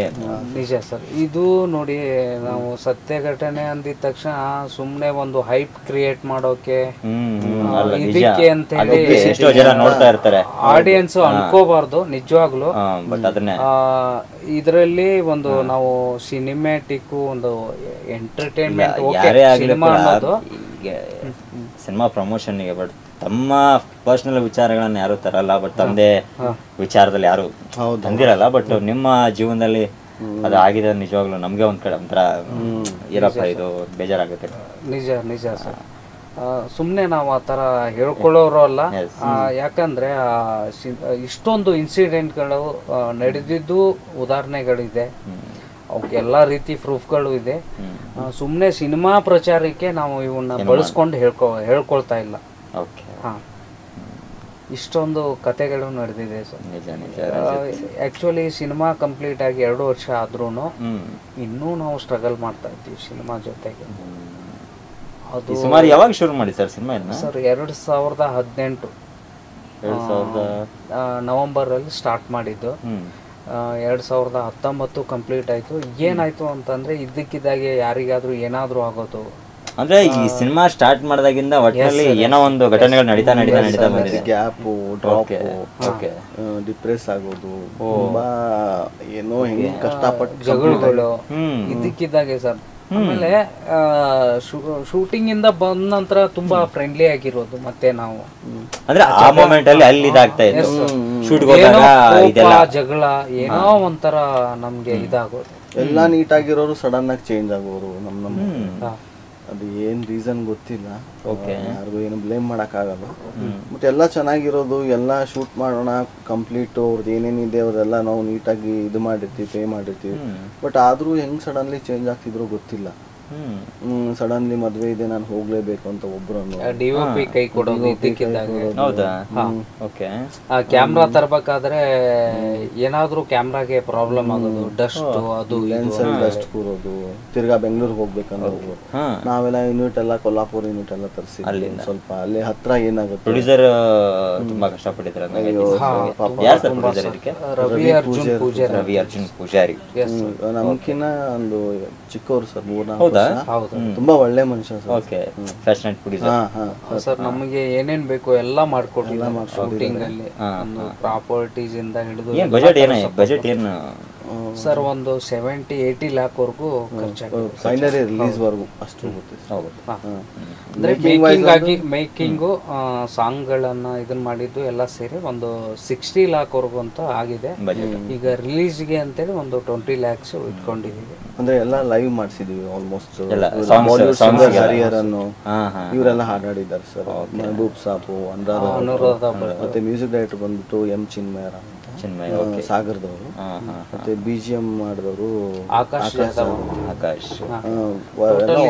ನಿಜ ಸರ್. ಇದು ನೋಡಿ, ನಾವು ಸತ್ಯ ಘಟನೆ ಅಂದಿದ ತಕ್ಷಣ ಸುಮ್ನೆ ಒಂದು ಹೈಪ್ ಕ್ರಿಯೇಟ್ ಮಾಡೋಕೆ ಇದಕ್ಕೆ ಅಂತ ಹೇಳಿ ಎಷ್ಟೋ ಜನ ನೋಡ್ತಾ ಇರ್ತಾರೆ, ಆಡಿಯನ್ಸ್ ಅನ್ಕೋಬಾರ್ದು ನಿಜವಾಗ್ಲು. ಇದರಲ್ಲಿ ಒಂದು ನಾವು ಸಿನಿಮ್ಯಾಟಿಕ್ ಒಂದು ಎಂಟರ್ಟೈನ್ಮೆಂಟ್ ಸಿನಿಮಾ ಅನ್ನೋದು ಸಿನಿಮಾ ಪ್ರಮೋಷನ್ಗೆ. ಬಟ್ ತಮ್ಮ ಪರ್ಸನಲ್ ವಿಚಾರಗಳನ್ನ ಯಾರು ತರಲ್ಲ, ಬಟ್ ತಂದೆ ವಿಚಾರದಲ್ಲಿ ಯಾರು ತಂದಿರಲ್ಲ. ಬಟ್ ನಿಮ್ಮ ಜೀವನದಲ್ಲಿ ಅದು ಆಗಿದೆ ನಿಜವಾಗ್ಲೂ ನಮ್ಗೆ ಒಂದ್ ಕಡೆ ಒಂಥರ ಇರಪ್ಪ, ಇದು ಬೇಜಾರಾಗುತ್ತೆ. ನಿಜ ಸರ್. ಸುಮ್ನೆ ನಾವು ಆ ತರ ಹೇಳ್ಕೊಳ್ಳೋರು ಅಲ್ಲ. ಯಾಕಂದ್ರೆ ಇಷ್ಟೊಂದು ಇನ್ಸಿಡೆಂಟ್ಗಳು ನಡೆದಿದ್ದು ಉದಾಹರಣೆಗಳಿದೆ, ಅವಕ್ಕೆಲ್ಲ ರೀತಿ ಪ್ರೂಫ್ಗಳು ಇದೆ. ಸುಮ್ನೆ ಸಿನಿಮಾ ಪ್ರಚಾರಕ್ಕೆ ನಾವು ಇವನ್ನ ಬಳಸ್ಕೊಂಡು ಹೇಳ್ಕೊಳ್ತಾ ಇಲ್ಲ. ಇಷ್ಟೊಂದು ಕತೆಗಳು ನಡೆದಿದೆ ಸರ್. ಆಕ್ಚುಲಿ ಸಿನಿಮಾ ಕಂಪ್ಲೀಟ್ ಆಗಿ 2 ವರ್ಷ ಆದ್ರೂ ಇನ್ನೂ ನಾವು ಸ್ಟ್ರಗಲ್ ಮಾಡ್ತಾ ಇದ್ದೀವಿ ಸಿನಿಮಾ ಜೊತೆಗೆ. ಅದು ಸುಮಾರು ಯಾವಾಗ ಶುರು ಮಾಡಿ ಸರ್ ಸಿನಿಮಾ? ಸರ್ 2018 ನವೆಂಬರ್ ಅಲ್ಲಿ ಸ್ಟಾರ್ಟ್ ಮಾಡಿದ್ದು. 2019 ಕಂಪ್ಲೀಟ್ ಆಯ್ತು. ಏನಾಯ್ತು ಅಂತಂದ್ರೆ ಇದ್ದಕ್ಕಿದ್ದಾಗೆ ಯಾರಿಗಾದ್ರೂ ಏನಾದ್ರೂ ಆಗೋದು, ಅಂದ್ರೆ ಈ ಸಿನಿಮಾ ಸ್ಟಾರ್ಟ್ ಮಾಡಿದಾಗಿಂದ ಒಟ್ಟಿನಲ್ಲಿ ಏನೋ ಒಂದು ಘಟನೆಗಳು ನಡೀತಾ ಬಂದಿದೆ. ಗ್ಯಾಪು, ಡ್ರಾಪ್, ಓಕೆ, ಡಿಪ್ರೆಸ್ ಆಗೋದು, ತುಂಬಾ ಏನೋ ಹೆಂಗ್ ಕಷ್ಟಪಟ್ಟು ಜಗಳಗಳು ಇದಕ್ಕಿದ್ದಾಗೆ ಸರ್. ಆಮೇಲೆ ಶೂಟಿಂಗ್ ಇಂದ ಬಂದ ನಂತರ ತುಂಬಾ ಫ್ರೆಂಡ್ಲಿ ಆಗಿರೋದು. ಮತ್ತೆ ನಾವು ಅಂದ್ರೆ ಆ ಮೂಮೆಂಟ್ ಅಲ್ಲಿ ಅಲ್ಲಿ ಇದಾಗ್ತಾ ಇತ್ತು, ಶೂಟ್ ಹೋದಾಗ ಜಗಳ ಏನೋ ಒಂಥರ ನಮ್ಗೆ ಇದಾಗೋದು. ಎಲ್ಲಾ ನೀಟಾಗಿರೋರು ಸಡನ್ ಆಗಿ ಚೇಂಜ್ ಆಗೋರು. ನಮ್ಮ ಅದು ಏನ್ ರೀಸನ್ ಗೊತ್ತಿಲ್ಲ, ಯಾರಿಗೂ ಏನು ಬ್ಲೇಮ್ ಆಗಲ್ಲ. ಮತ್ತೆ ಎಲ್ಲ ಚೆನ್ನಾಗಿರೋದು, ಎಲ್ಲ ಶೂಟ್ ಮಾಡೋಣ ಕಂಪ್ಲೀಟ್, ಅವ್ರದ್ದು ಏನೇನಿದೆ ಅವ್ರದೆಲ್ಲ ನಾವು ನೀಟಾಗಿ ಇದು ಮಾಡಿರ್ತೀವಿ, ಪೇ ಮಾಡಿರ್ತೀವಿ. ಬಟ್ ಆದ್ರೂ ಹೆಂಗ್ ಸಡನ್ಲಿ ಚೇಂಜ್ ಆಗ್ತಿದ್ರು ಗೊತ್ತಿಲ್ಲ. ಸಡನ್ಲಿ ಮದ್ವೆ ಇದೆ ನಾನು ಹೋಗ್ಲೇಬೇಕು ಅಂತ ಒಬ್ರನ್ನು ಡಿಒಪಿ ಕೈ ಕೊಡೋದು ಇದ್ದಕ್ಕಿದ್ದಾಗೆ. ಹೌದಾ? ಓಕೆ. ಕ್ಯಾಮ್ರಾ ತರಬೇಕಾದ್ರೆ ಏನಾದ್ರೂ ಕ್ಯಾಮ್ರಾಗೆ ಪ್ರಾಬ್ಲಮ್ ಆಗೋದು, ಡಸ್ಟ್ ಅದು ಲೆನ್ಸ್ ಅಲ್ಲಿ ಡಸ್ಟ್ ಕೂರೋದು. ತಿರ್ಗಾ ಬೆಂಗಳೂರಿಗೆ ಹೋಗ್ಬೇಕಂದ್ರೆ ನಾವೆಲ್ಲ ಯೂನಿಟ್ ಎಲ್ಲ ಕೊಲ್ಲಾಪುರ ಯೂನಿಟ್ ಎಲ್ಲ ತರಿಸಿ ಸ್ವಲ್ಪ ಅಲ್ಲೇ ಹತ್ರ ಏನಾಗುತ್ತೆ. ಪ್ರೊಡ್ಯೂಸರ್ ತುಂಬಾ ಕಷ್ಟಪಟ್ಟಿದ್ರು. ರವಿ ಅರ್ಜುನ್ ಪೂಜಾರಿ ನಮ್ಕಿನ್ನ ಒಂದು ಚಿಕ್ಕವರು ಸರ್, 3-4 ತುಂಬಾ ಒಳ್ಳೆ ಮನುಷ್ಯ sir. Okay, passionate producer sir. ನಮಗೆ ಏನೇನ್ ಬೇಕು ಎಲ್ಲ ಮಾಡ್ಕೊಟ್ಟಿಲ್ಲ ಶೂಟಿಂಗ್ ಅಲ್ಲಿ. ಪ್ರಾಪರ್ಟೀಸ್ ಇಂದ ಹಿಡಿದು ಬಜೆಟ್ ಏನು ಸರ್ ಒಂದು 70-80 ಲ್ಯಾಕ್ ವರ್ಗೂ ಖರ್ಚಾಗುತ್ತೆ. ಫೈನಲಿ ರಿಲೀಸ್ ವರ್ಗೂ ಅಷ್ಟು ಹೋಗುತ್ತೆ. ಅಂದ್ರೆ ಮೇಕಿಂಗು ಸಾಂಗ್ ಗಳನ್ನ ಇದನ್ನ ಮಾಡಿದ್ದು ಎಲ್ಲ ಸೇರಿ ಒಂದು 60 ಲ್ಯಾಕ್ ವರ್ಗೂ ಅಂತ ಆಗಿದೆ. ಈಗ ರಿಲೀಸ್ಗೆ ಅಂತೇಳಿ ಒಂದು 20 ಲ್ಯಾಕ್ಸ್ ಇಟ್ಕೊಂಡಿದೀವಿ. ಅಂದ್ರೆ ಎಲ್ಲ ಲೈವ್ ಮಾಡಿಸಿದೀವಿ ಆಲ್ಮೋಸ್ಟ್. ಹರಿಹರ್ ಅನ್ನು ಇವರೆಲ್ಲ ಹಾಡಾಡಿದ್ದಾರೆ ಸರ್. ಮೆಹಬೂಬ್ ಸಾಬು, ಅನುರಾಧ, ಮತ್ತೆ ಮ್ಯೂಸಿಕ್ ಡೈರೆಕ್ಟರ್ ಬಂದ್ಬಿಟ್ಟು ಎಂ ಚಿನ್ಮಯ ಸಾಗರದವರು. ಮತ್ತೆ BGM ಮಾಡಿದವರು ಆಕಾಶ್.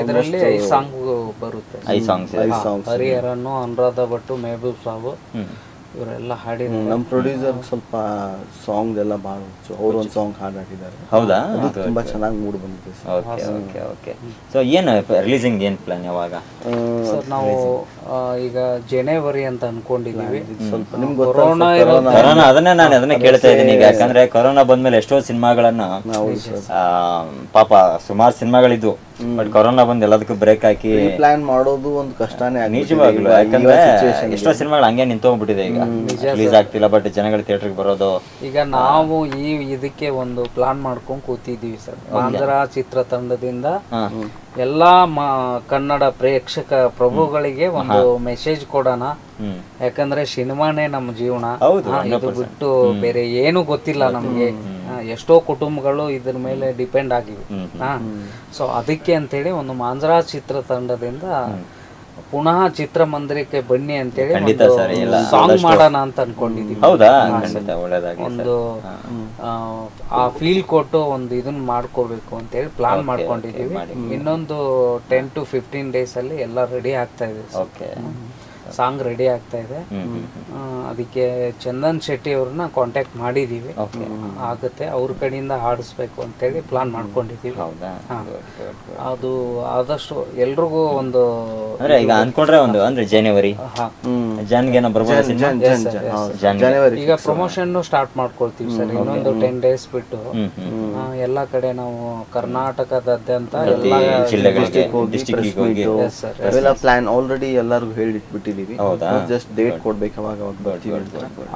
ಇದರಲ್ಲಿ 5 ಸಾಂಗ್ ಬರುತ್ತೆ. 5 ಸಾಂಗ್ಸ್ ಹರಿಹರನ್ನು, ಅನುರಾಧ ಭಟ್ಟು, ಮೆಹಬೂಬ್ ಸಾಬು ಇವರೆಲ್ಲ ಹಾಡಿದ್ರು. ನಮ್ಮ ಪ್ರೊಡ್ಯೂಸರ್ ಸ್ವಲ್ಪ ಸಾಂಗ್ ಎಲ್ಲ ಭಾಳ ಅವ್ರು ಒಂದು ಸಾಂಗ್ ಹಾಡಿದ್ದಾರೆ. ಹೌದಾ? ತುಂಬಾ ಚೆನ್ನಾಗಿ ಮೂಡ್ ಬಂದಿದೆ. ಓಕೆ. ಸೊ ಏನು ರಿಲೀಸಿಂಗ್ ಏನು ಪ್ಲಾನ್ ಯಾವಾಗ ಸರ್? ನಾವು ಈಗ ಜನವರಿ ಅಂತ ಅನ್ಕೊಂಡಿದೀವಿ. ಸ್ವಲ್ಪ ನಿಮ್ಗೆ ಕೊರೋನಾ, ಅದನ್ನೇ ಕೇಳ್ತಾ ಇದ್ದೀನಿ ಈಗ. ಯಾಕಂದ್ರೆ ಕೊರೋನಾ ಬಂದ್ಮೇಲೆ ಎಷ್ಟೋ ಸಿನಿಮಾಗಳನ್ನ ಪಾಪ ಸುಮಾರು ಸಿನಿಮಾಗಳಿದ್ವು, ಬಟ್ ಕೊರೋನಾ ಬಂದ್ ಎಲ್ಲದಕ್ಕೂ ಬ್ರೇಕ್ ಹಾಕಿ ಪ್ಲಾನ್ ಮಾಡೋದು ಒಂದು ಕಷ್ಟನೇ ನಿಜವಾಗ್ಲು. ಯಾಕಂದ್ರೆ ಎಷ್ಟೋ ಸಿನಿಮಾಗಳು ಹಂಗೆ ನಿಂತೋಗ್ಬಿಟ್ಟಿದೆ ಈಗ, ರಿಲೀಸ್ ಆಗ್ತಿಲ್ಲ, ಬಟ್ ಜನಗಳು ಥಿಯೇಟರ್ಗೆ ಬರೋದು. ಈಗ ನಾವು ಇದಕ್ಕೆ ಒಂದು ಪ್ಲಾನ್ ಮಾಡ್ಕೊಂಡ್ ಕೂತಿದೀವಿ ಸರ್. ಮಾಂಜರಾ ಚಿತ್ರತಂಡದಿಂದ ಎಲ್ಲಾ ಕನ್ನಡ ಪ್ರೇಕ್ಷಕ ಪ್ರಭುಗಳಿಗೆ ಒಂದು ಮೆಸೇಜ್ ಕೊಡೋಣ. ಯಾಕಂದ್ರೆ ಸಿನಿಮಾನೇ ನಮ್ಮ ಜೀವನ, ಇದು ಬಿಟ್ಟು ಬೇರೆ ಏನು ಗೊತ್ತಿಲ್ಲ ನಮ್ಗೆ. ಎಷ್ಟೋ ಕುಟುಂಬಗಳು ಇದ್ರ ಮೇಲೆ ಡಿಪೆಂಡ್ ಆಗಿವೆ. ಸೊ ಅದಕ್ಕೆ ಅಂತೇಳಿ ಒಂದು ಮಾಂಜರಾ ಚಿತ್ರತಂಡದಿಂದ ಪುನಃ ಚಿತ್ರಮಂದಿರಕ್ಕೆ ಬನ್ನಿ ಅಂತೇಳಿ ಸಾಂಗ್ ಮಾಡೋಣ ಅಂತ ಅನ್ಕೊಂಡಿದೀವಿ. ಒಂದು ಆ ಫೀಲ್ ಕೊಟ್ಟು ಒಂದು ಇದನ್ನ ಮಾಡ್ಕೋಬೇಕು ಅಂತೇಳಿ ಪ್ಲಾನ್ ಮಾಡ್ಕೊಂಡಿದೀವಿ. ಇನ್ನೊಂದು 10 to 15 days ಅಲ್ಲಿ ಎಲ್ಲ ರೆಡಿ ಆಗ್ತಾ ಇದೆ. ಸಾಂಗ್ ರೆಡಿ ಆಗ್ತಾ ಇದೆ. ಅದಕ್ಕೆ ಚಂದನ್ ಶೆಟ್ಟಿ ಅವ್ರನ್ನ ಕಾಂಟ್ಯಾಕ್ಟ್ ಮಾಡಿದೀವಿ. ಆಗುತ್ತೆ, ಅವ್ರ ಕಡೆಯಿಂದ ಹಾಡಿಸ್ಬೇಕು ಅಂತೇಳಿ ಪ್ಲಾನ್ ಮಾಡ್ಕೊಂಡಿದೀವಿ. ಅದು ಆದಷ್ಟು ಎಲ್ರಿಗೂ ಒಂದು ಈಗ ಅನ್ಕೊಂಡ್ರೆ ಒಂದು ಅಂದ್ರೆ ಜನವರಿ ಈಗ ಪ್ರಮೋಷನ್ ಸ್ಟಾರ್ಟ್ ಮಾಡ್ಕೊಳ್ತೀವಿ ಸರ್. ಇನ್ನೊಂದು 10 days ಬಿಟ್ಟು ಎಲ್ಲಾ ಕಡೆ ನಾವು ಕರ್ನಾಟಕದಾದ್ಯಂತ ಎಲ್ಲ ಪ್ಲಾನ್ ಆಲ್ರೆಡಿ ಎಲ್ಲರಿಗೂ ಹೇಳಿಟ್ಬಿಟ್ಟಿದ್ದೀವಿ. ಜಸ್ಟ್ ಡೇಟ್ ಕೊಡ್ಬೇಕು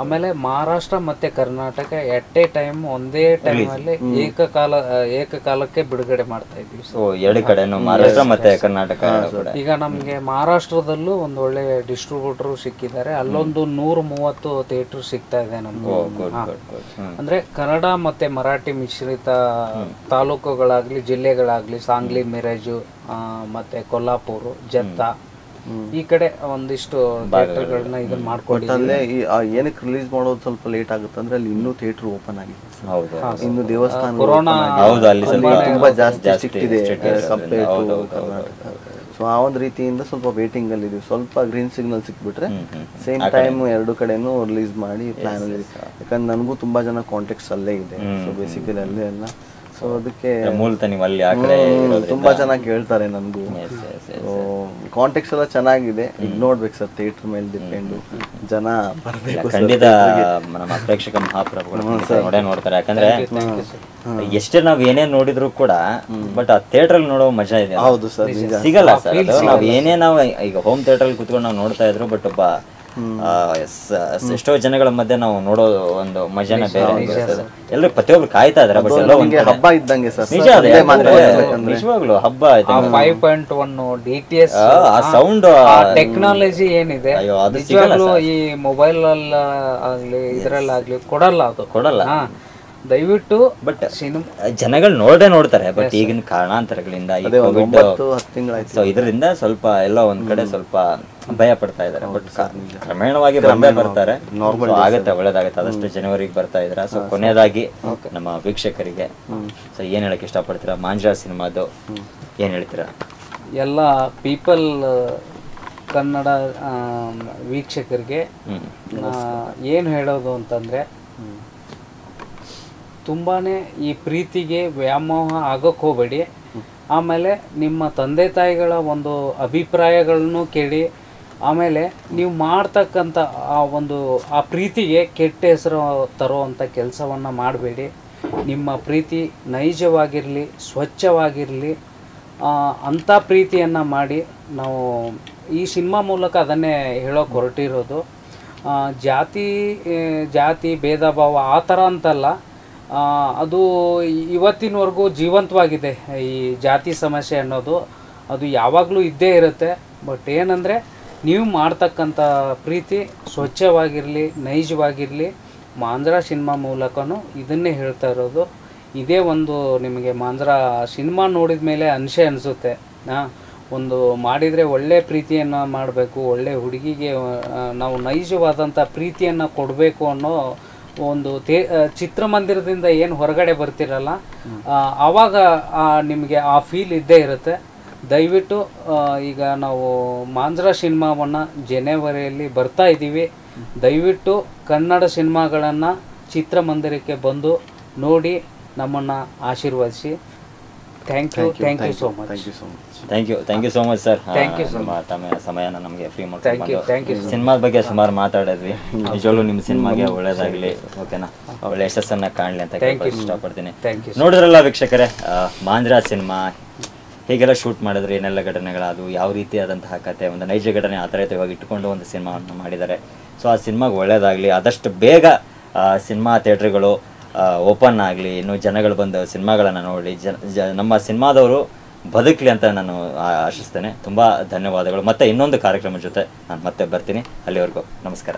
ಆಮೇಲೆ ಮಹಾರಾಷ್ಟ್ರ ಮತ್ತೆ ಕರ್ನಾಟಕ ಎಟ್ ಎ ಟೈಮ್ ಒಂದೇ ಟೈಮ್ ಅಲ್ಲಿ ಏಕಕಾಲಕ್ಕೆ ಬಿಡುಗಡೆ ಮಾಡ್ತಾ ಇದ್ವಿ. ಎರಡು ಕಡೆ ಮಹಾರಾಷ್ಟ್ರ ಮತ್ತೆ ಕರ್ನಾಟಕ. ಈಗ ನಮ್ಗೆ ಮಹಾರಾಷ್ಟ್ರದಲ್ಲೂ ಒಂದು ಒಳ್ಳೆ ಡಿಸ್ಟ್ರಿಬ್ಯೂಟರ್ ಸಿಕ್ಕಿದ್ದಾರೆ. ಅಲ್ಲೊಂದು 130 ಥಿಯೇಟರ್ ಸಿಗ್ತಾ ಇದೆ ನಮ್ಗೆ. ಅಂದ್ರೆ ಕನ್ನಡ ಮತ್ತೆ ಮರಾಠಿ ಮಿಶ್ರಿತ ತಾಲೂಕುಗಳಾಗ್ಲಿ ಜಿಲ್ಲೆಗಳಾಗ್ಲಿ, ಸಾಂಗ್ಲಿ, ಮಿರಜು ಮತ್ತೆ ಕೊಲ್ಲಾಪುರ, ಜತ್ತ ಈ ಕಡೆ ಒಂದಿಷ್ಟು ಥಿಯೇಟರ್ಗಳನ್ನ ಇದನ್ನ ಮಾಡ್ಕೊಂಡಲ್ಲೇ. ಏನಕ್ಕೆ ರಿಲೀಸ್ ಮಾಡೋದು ಸ್ವಲ್ಪ ಲೇಟ್ ಆಗುತ್ತೆ ಅಂದ್ರೆ ಅಲ್ಲಿ ಇನ್ನೂ ಥಿಯೇಟರ್ ಓಪನ್ ಆಗಿದೆ. ಇನ್ನು ದೇವಸ್ಥಾನ ತುಂಬಾ ಜಾಸ್ತಿ ಸಿಕ್ಕಿದೆ ಕಂಪೇರ್ ಟು ಕರ್ನಾಟಕ. ಸೊ ಆ ಒಂದು ರೀತಿಯಿಂದ ಸ್ವಲ್ಪ ವೇಟಿಂಗ್ ಅಲ್ಲಿ ಇದೀವಿ. ಸ್ವಲ್ಪ ಗ್ರೀನ್ ಸಿಗ್ನಲ್ ಸಿಕ್ಬಿಟ್ರೆ ಸೇಮ್ ಟೈಮ್ ಎರಡು ಕಡೆನೂ ರಿಲೀಸ್ ಮಾಡಿ ಪ್ಲಾನ್ ಅಲ್ಲಿ. ಯಾಕಂದ್ರೆ ನನಗೂ ತುಂಬಾ ಜನ ಕಾಂಟ್ಯಾಕ್ಟ್ಸ್ ಅಲ್ಲೇ ಇದೆ. ಸೊ ಬೇಸಿಕಲಿ ಅಲ್ಲೇ ಎಲ್ಲ ಸೊ ಅದಕ್ಕೆ ಮೂಲತಃ ನೀವು ಅಲ್ಲಿ ಆ ಕಡೆ ತುಂಬಾ ಚೆನ್ನಾಗಿ ಕೇಳ್ತಾರೆ ನನಗೂ. ಕಾಂಟೆಕ್ಸ್ಟ್ ಎಲ್ಲ ಚೆನ್ನಾಗಿದೆ. ಈಗ ನೋಡ್ಬೇಕು ಸರ್, ಥಿಯೇಟರ್ ಮೇಲೆ ಡಿಪೆಂಡ್. ಜನ ಬರಬೇಕು ಖಂಡಿತ ನಮ್ಮ ಪ್ರೇಕ್ಷಕ ಮಹಾಪ್ರಭುಗಳು ನೋಡೇ ನೋಡ್ತಾರೆ. ಯಾಕಂದ್ರೆ ಎಷ್ಟೇ ನಾವ್ ಏನೇನ್ ನೋಡಿದ್ರು ಕೂಡ ಬಟ್ ಆ ಥಿಯೇಟರ್ ಅಲ್ಲಿ ನೋಡೋ ಮಜಾ ಇದೆ. ಹೌದು ಸರ್, ಸಿಗಲ್ಲ ಸರ್. ನಾವ್ ಏನೇ ನಾವು ಈಗ ಹೋಮ್ ಥಿಯೇಟರ್ ಅಲ್ಲಿ ಕುತ್ಕೊಂಡು ನಾವು ನೋಡ್ತಾ ಇದ್ರು, ಬಟ್ ಒಬ್ಬ ಎಷ್ಟೋ ಜನಗಳ ಮಧ್ಯೆ ನಾವು ನೋಡೋ ಒಂದು ಮಜಾನೇ ಬೇರೆ. ಎಲ್ಲರೂ ಪ್ರತಿಯೊಬ್ರು ಕಾಯ್ತಾ ಇದಾರೆ, ಬಟ್ ಎಲ್ಲೋ ಒಂದು ಹಬ್ಬ ಇದ್ದಂಗೆ ಸರ್. ನಿಜ ಅದೇ ನಿಜವಾಗ್ಲು ಹಬ್ಬ ಆಯ್ತು. 5.1 DTS ಆ ಸೌಂಡ್ ಟೆಕ್ನಾಲಜಿ ಏನಿದೆ ನಿಜವಾಗ್ಲೂ ಈ ಮೊಬೈಲ್ ಆಗ್ಲಿ ಇದ್ರಲ್ಲಾಗ್ಲಿ ಕೊಡಲ್ಲ. ದಯವಿಟ್ಟು ಬಟ್ ಜನಗಳು ನೋಡ್ತಾರೆ. ಬಟ್ ಈಗಿನ ಕಾರಣಾಂತರಗಳಿಂದ ಸೊ ಇದರಿಂದ ಸ್ವಲ್ಪ ಎಲ್ಲ ಒಂದ್ ಕಡೆ ಸ್ವಲ್ಪ ಭಯ ಪಡ್ತಾ ಇದಾರೆ. ಬಟ್ ಕ್ರಮೇಣವಾಗಿ ಬಂದೇ ಬರ್ತಾರೆ. ಆಗತ್ತೆ, ಒಳ್ಳೇದಾಗತ್ತೆ. ಆದಷ್ಟು ಜನವರಿಗೆ ಬರ್ತಾ ಇದ್ರ. ಸೊ ಕೊನೆಯದಾಗಿ ನಮ್ಮ ವೀಕ್ಷಕರಿಗೆ ಸೊ ಏನ್ ಹೇಳಕ್ ಇಷ್ಟಪಡ್ತೀರಾ? ಮಾಂಜ್ರಾ ಸಿನಿಮಾದು ಏನ್ ಹೇಳ್ತೀರಾ? ಎಲ್ಲ ಪೀಪಲ್ ಕನ್ನಡ ವೀಕ್ಷಕರಿಗೆ ಏನು ಹೇಳೋದು ಅಂತಂದ್ರೆ, ತುಂಬಾನೇ ಈ ಪ್ರೀತಿಗೆ ವ್ಯಾಮೋಹ ಆಗೋಕ್ಕೆ ಹೋಗಬೇಡಿ. ಆಮೇಲೆ ನಿಮ್ಮ ತಂದೆ ತಾಯಿಗಳ ಒಂದು ಅಭಿಪ್ರಾಯಗಳನ್ನು ಕೇಳಿ, ಆಮೇಲೆ ನೀವು ಮಾಡ್ತಕ್ಕಂಥ ಆ ಪ್ರೀತಿಗೆ ಕೆಟ್ಟ ಹೆಸರು ತರುವಂಥ ಕೆಲಸವನ್ನು ಮಾಡಬೇಡಿ. ನಿಮ್ಮ ಪ್ರೀತಿ ನೈಜವಾಗಿರಲಿ, ಸ್ವಚ್ಛವಾಗಿರಲಿ, ಅಂಥ ಪ್ರೀತಿಯನ್ನು ಮಾಡಿ. ನಾವು ಈ ಸಿನಿಮಾ ಮೂಲಕ ಅದನ್ನೇ ಹೇಳೋಕೆ ಹೊರಟಿರೋದು. ಜಾತಿ ಭೇದ ಭಾವ ಆ ಥರ ಅಂತಲ್ಲ, ಅದು ಇವತ್ತಿನವರೆಗೂ ಜೀವಂತವಾಗಿದೆ. ಈ ಜಾತಿ ಸಮಸ್ಯೆ ಅನ್ನೋದು ಅದು ಯಾವಾಗಲೂ ಇದ್ದೇ ಇರುತ್ತೆ. ಬಟ್ ಏನಂದರೆ, ನೀವು ಮಾಡ್ತಕ್ಕಂಥ ಪ್ರೀತಿ ಸ್ವಚ್ಛವಾಗಿರಲಿ, ನೈಜವಾಗಿರಲಿ. ಮಾಂಜ್ರಾ ಸಿನಿಮಾ ಮೂಲಕನೂ ಇದನ್ನೇ ಹೇಳ್ತಾ ಇರೋದು. ಇದೇ ಒಂದು ನಿಮಗೆ ಮಾಂಜ್ರಾ ಸಿನಿಮಾ ನೋಡಿದ ಮೇಲೆ ಅನಿಸುತ್ತೆ, ಒಂದು ಮಾಡಿದರೆ ಒಳ್ಳೆ ಪ್ರೀತಿಯನ್ನು ಮಾಡಬೇಕು, ಒಳ್ಳೆ ಹುಡುಗಿಗೆ ನಾವು ನೈಜವಾದಂಥ ಪ್ರೀತಿಯನ್ನು ಕೊಡಬೇಕು ಅನ್ನೋ ಒಂದು ಚಿತ್ರಮಂದಿರದಿಂದ ಏನು ಹೊರಗಡೆ ಬರ್ತಿರಲ್ಲ, ಆವಾಗ ನಿಮಗೆ ಆ ಫೀಲ್ ಇದ್ದೇ ಇರುತ್ತೆ. ದಯವಿಟ್ಟು ಈಗ ನಾವು ಮಾಂಜ್ರಾ ಸಿನಿಮಾವನ್ನು ಜನವರಿಯಲ್ಲಿ ಬರ್ತಾ ಇದ್ದೀವಿ. ದಯವಿಟ್ಟು ಕನ್ನಡ ಸಿನಿಮಾಗಳನ್ನು ಚಿತ್ರಮಂದಿರಕ್ಕೆ ಬಂದು ನೋಡಿ ನಮ್ಮನ್ನು ಆಶೀರ್ವದಿಸಿ. Thank you so much. Thank you so much sir. ತಮ್ಮ ಸಮಯನ ನಮಗೆ ಫ್ರೀ ಮಾಡ್ಕೊಂಡು ಸಿನಿಮಾದ ಬಗ್ಗೆ ಸುಮಾರು ಮಾತಾಡಿದ್ವಿ. ನಿಜವಾಗ್ಲೂ ನಿಮ್ಮ ಸಿನಿಮಾಗೆ ಒಳ್ಳೇದಾಗ್ಲಿ, ಓಕೆನಾ, ಒಳ್ಳೆ ಯಶಸ್ಸನ್ನ ಕಾಣಲಿ ಅಂತ ಇಷ್ಟಪಡ್ತೀನಿ. ನೋಡಿದ್ರಲ್ಲ ವೀಕ್ಷಕರೇ, ಮಾಂಜ್ರಾ ಸಿನಿಮಾ ಹೇಗೆಲ್ಲ ಶೂಟ್ ಮಾಡಿದ್ರು, ಏನೆಲ್ಲ ಘಟನೆಗಳಾದವು, ಯಾವ ರೀತಿಯಾದಂತಹ ಕತೆ, ಒಂದು ನೈಜ ಘಟನೆ ಆಧಾರಿತವಾಗಿ ಇಟ್ಟುಕೊಂಡು ಒಂದು ಸಿನಿಮಾವನ್ನು ಮಾಡಿದ್ದಾರೆ. ಸೊ ಆ ಸಿನಿಮಾಗೆ ಒಳ್ಳೇದಾಗಲಿ, ಆದಷ್ಟು ಬೇಗ ಸಿನಿಮಾ ಥಿಯೇಟ್ರ್ಗಳು ಓಪನ್ ಆಗಲಿ, ಇನ್ನು ಜನಗಳು ಬಂದು ಸಿನಿಮಾಗಳನ್ನು ನೋಡಿ ನಮ್ಮ ಸಿನಿಮಾದವರು ಬದುಕಲಿ ಅಂತ ನಾನು ಆಶಿಸ್ತೇನೆ. ತುಂಬ ಧನ್ಯವಾದಗಳು. ಮತ್ತೆ ಇನ್ನೊಂದು ಕಾರ್ಯಕ್ರಮದ ಜೊತೆ ನಾನು ಮತ್ತೆ ಬರ್ತೀನಿ. ಅಲ್ಲಿವರೆಗೂ ನಮಸ್ಕಾರ.